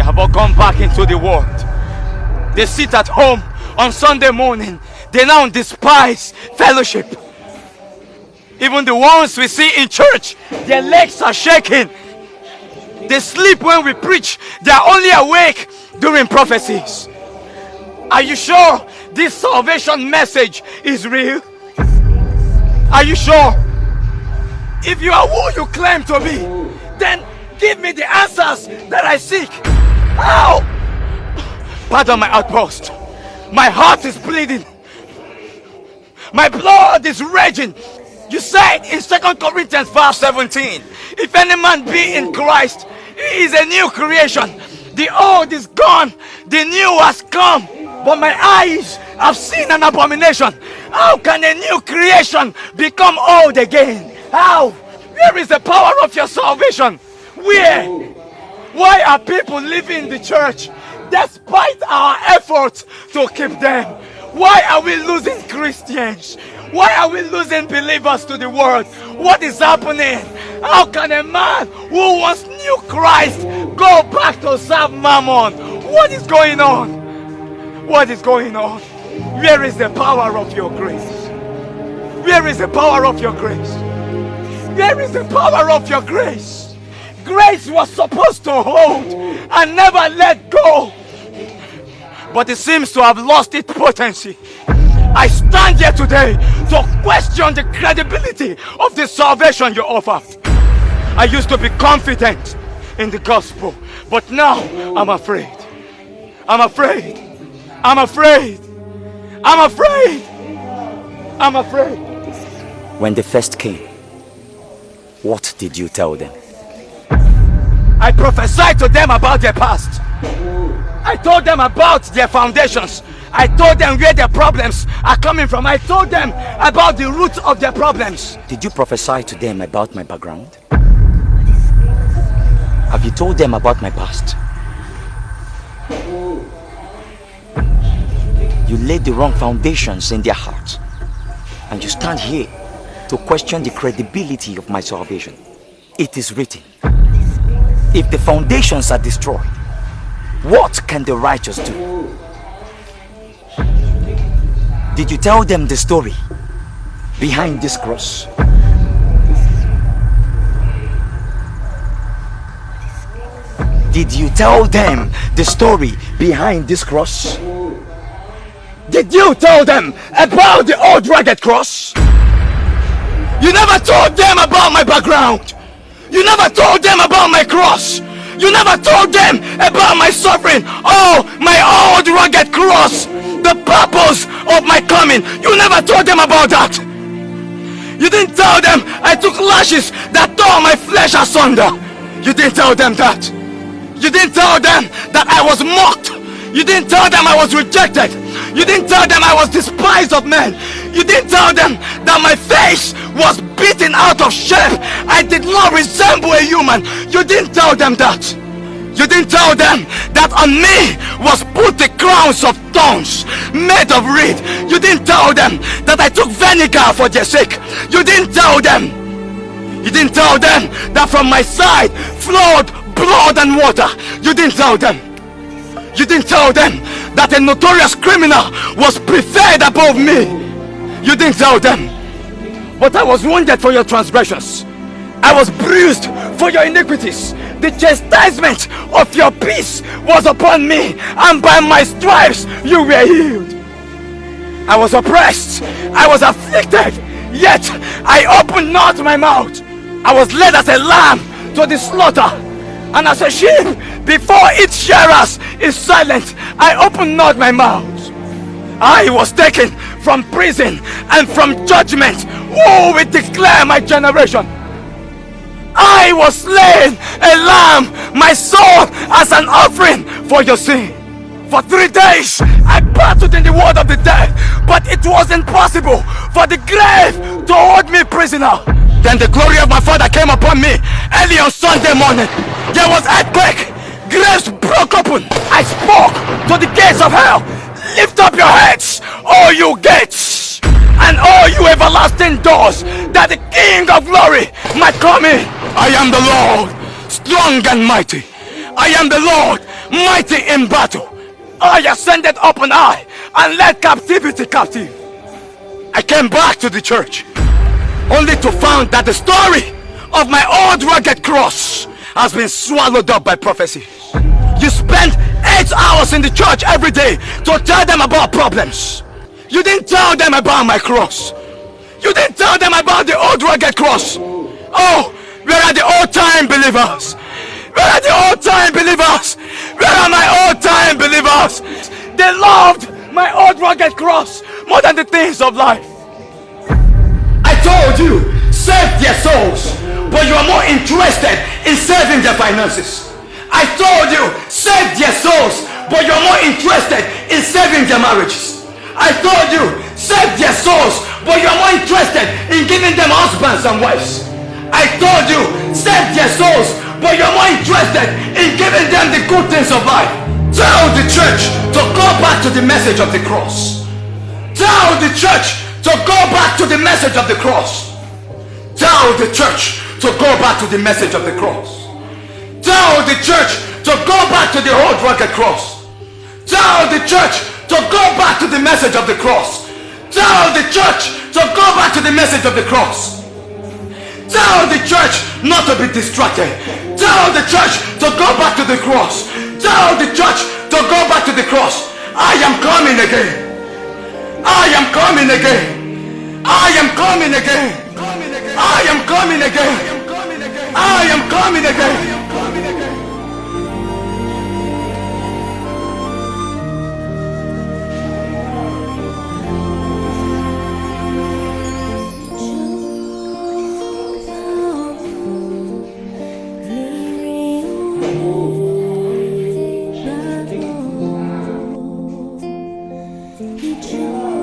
have all gone back into the world. They sit at home on Sunday morning. They now despise fellowship. Even the ones we see in church, their legs are shaking. They sleep when we preach. They are only awake during prophecies. Are you sure this salvation message is real? Are you sure? If you are who you claim to be, then give me the answers that I seek. How? Pardon my outburst. My heart is bleeding. My blood is raging. You said in 2 Corinthians verse 17, if any man be in Christ, he is a new creation. The old is gone, the new has come. But my eyes have seen an abomination. How can a new creation become old again? How? Where is the power of your salvation? Where? Why are people leaving the church despite our efforts to keep them? Why are we losing Christians? Why are we losing believers to the world? What is happening? How can a man who once knew Christ go back to serve Mammon? What is going on? What is going on? Where is the power of your grace? Where is the power of your grace? Where is the power of your grace? Grace was supposed to hold and never let go, but it seems to have lost its potency. I stand here today to question the credibility of the salvation you offer. I used to be confident in the gospel, but now I'm afraid. I'm afraid. I'm afraid. I'm afraid. I'm afraid. When they first came, what did you tell them? I prophesied to them about their past. I told them about their foundations. I told them where their problems are coming from. I told them about the root of their problems. Did you prophesy to them about my background? Have you told them about my past? You laid the wrong foundations in their hearts, and you stand here to question the credibility of my salvation. It is written, if the foundations are destroyed, what can the righteous do? Did you tell them the story behind this cross? Did you tell them the story behind this cross? Did you tell them about the old rugged cross? You never told them about my background. You never told them about my cross. You never told them about my suffering. Oh, my old rugged cross. The purpose of my coming. You never told them about that. You didn't tell them I took lashes that tore my flesh asunder. You didn't tell them that. You didn't tell them that I was mocked. You didn't tell them I was rejected. You didn't tell them I was despised of men. You didn't tell them that my face was beaten out of shape. I did not resemble a human. You didn't tell them that. You didn't tell them that on me was put the crowns of thorns made of reed. You didn't tell them that I took vinegar for their sake. You didn't tell them. You didn't tell them that from my side flowed blood and water. You didn't tell them. You didn't tell them that a notorious criminal was preferred above me. You didn't tell them. But I was wounded for your transgressions. I was bruised for your iniquities. The chastisement of your peace was upon me, and by my stripes you were healed. I was oppressed, I was afflicted, yet I opened not my mouth. I was led as a lamb to the slaughter, and as a sheep before its shearers is silent, I opened not my mouth. I was taken from prison and from judgment. Who will declare my generation? I was slain a lamb, my soul as an offering for your sin. For 3 days I battled in the world of the dead, but it wasn't possible for the grave to hold me prisoner. Then the glory of my Father came upon me early on Sunday morning. There was earthquake, graves broke open. I spoke to the gates of hell. Lift up your heads, all you gates, and all you everlasting doors, that the King of glory might come in. I am the Lord, strong and mighty. I am the Lord, mighty in battle. I ascended up on high and led captivity captive. I came back to the church only to find that the story of my old rugged cross has been swallowed up by prophecy. You spend 8 hours in the church every day to tell them about problems. You didn't tell them about my cross. You didn't tell them about the old rugged cross. Oh, where are the old-time believers? Where are the old-time believers? Where are my old-time believers? They loved my old rugged cross more than the things of life. I told you, save their souls, but you are more interested in saving their finances. I told you, save their souls, but you are more interested in saving their marriages. I told you, save their souls, but you are more interested in giving them husbands and wives. I told you, save their souls, but you are more interested in giving them the good things of life. Tell the church to go back to the message of the cross. Tell the church to go back to the message of the cross. Tell the church to go back to the message of the cross. Tell the church to go back to the old rugged cross. Tell the church to go back to the message of the cross. Tell the church to go back to the message of the cross. Tell the church not to be distracted. Tell the church to go back to the cross. Tell the church to go back to the cross. I am coming again. I am coming again. I am coming again. I am coming again. I am coming again. You